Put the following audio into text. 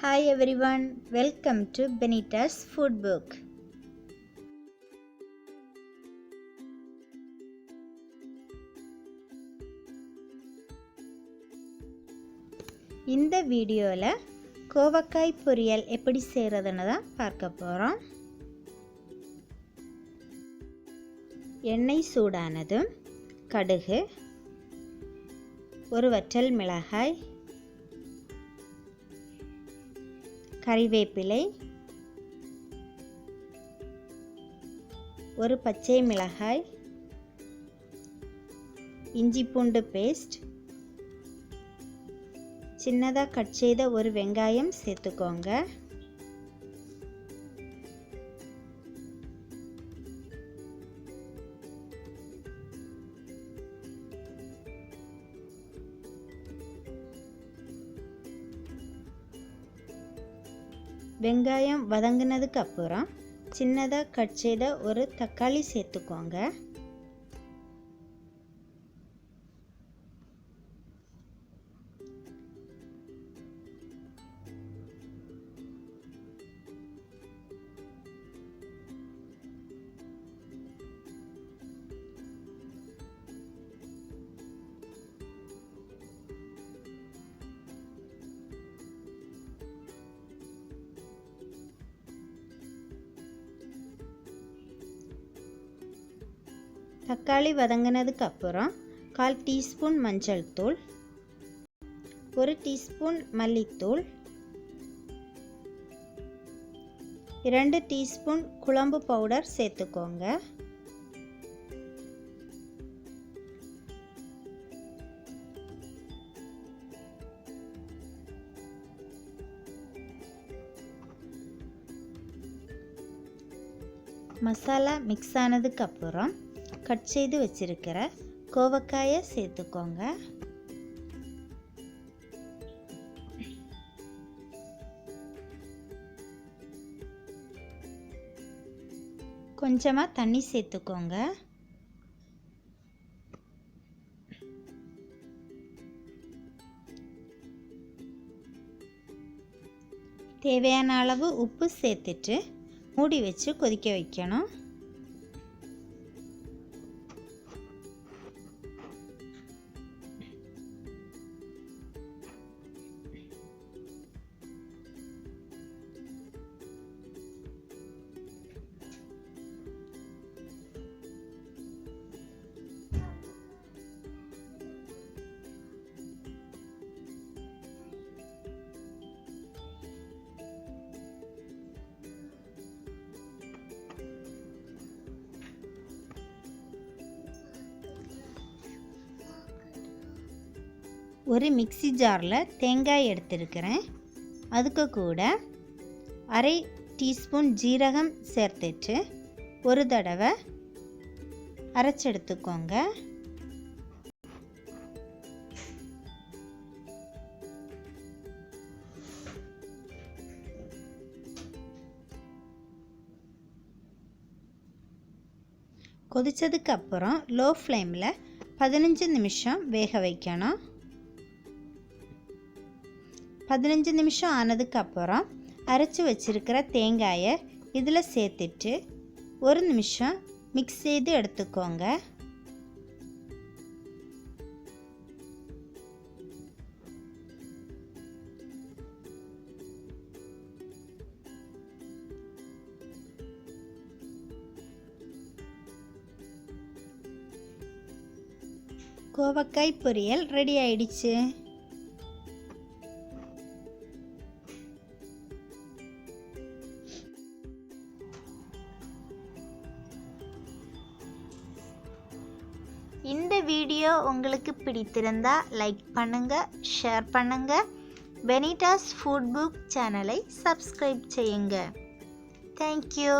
Hi everyone, welcome to Benita's Food Book. இந்த வீடியோல கோவக்காய் பொரியல் எப்படி செய்யறதுன்னு தான் பார்க்க போறோம். எண்ணெய் சூடானதும் கடுகு, ஒரு வற்றல் மிளகாய், கறிவேப்பிலை, ஒரு பச்சை மிளகாய், இஞ்சி பூண்டு பேஸ்ட், சின்னதாக கட் செய்த ஒரு வெங்காயம் சேர்த்துக்கோங்க. வெங்காயம் வதங்கினதுக்கு அப்புறம் சின்னதாக கட் செய்த ஒரு தக்காளி சேர்த்துக்கோங்க. தக்காளி வதங்கினதுக்கு அப்புறம் 1/4 டீஸ்பூன் மஞ்சள் தூள், 1 டீஸ்பூன் மல்லித்தூள், 2 டீஸ்பூன் குழம்பு பவுடர் சேர்த்துக்கோங்க. மசாலா மிக்ஸ் ஆனதுக்கு அப்புறம் கட் செய்து வச்சிருக்கிற கோவக்காயை சேர்த்துக்கோங்க. கொஞ்சமாக தண்ணி சேர்த்துக்கோங்க. தேவையான அளவு உப்பு சேர்த்துட்டு மூடி வச்சு கொதிக்க வைக்கணும். ஒரு மிக்ஸி ஜாரில் தேங்காய் எடுத்துருக்கிறேன். அதுக்கு கூட 1/2 டீஸ்பூன் ஜீரகம் சேர்த்துட்டு ஒரு தடவை அரைச்செடுத்துக்கோங்க. கொதிச்சதுக்கு அப்புறம் லோ ஃப்ளேமில் 15 நிமிஷம் வேக வைக்கணும். 15 நிமிஷம் ஆனதுக்கு அப்புறம் அரைச்சி வச்சிருக்கிற தேங்காயை இதில் சேர்த்துட்டு 1 நிமிஷம் மிக்ஸ் செய்து எடுத்துக்கோங்க. கோவக்காய் பொரியல் ரெடி ஆயிடுச்சு. இந்த வீடியோ உங்களுக்கு பிடித்திருந்தா லைக் பண்ணுங்க, ஷேர் பண்ணுங்க. பெனிட்டாஸ் ஃபுட் புக் சேனலை சப்ஸ்கிரைப் செய்யுங்க. தேங்க்யூ.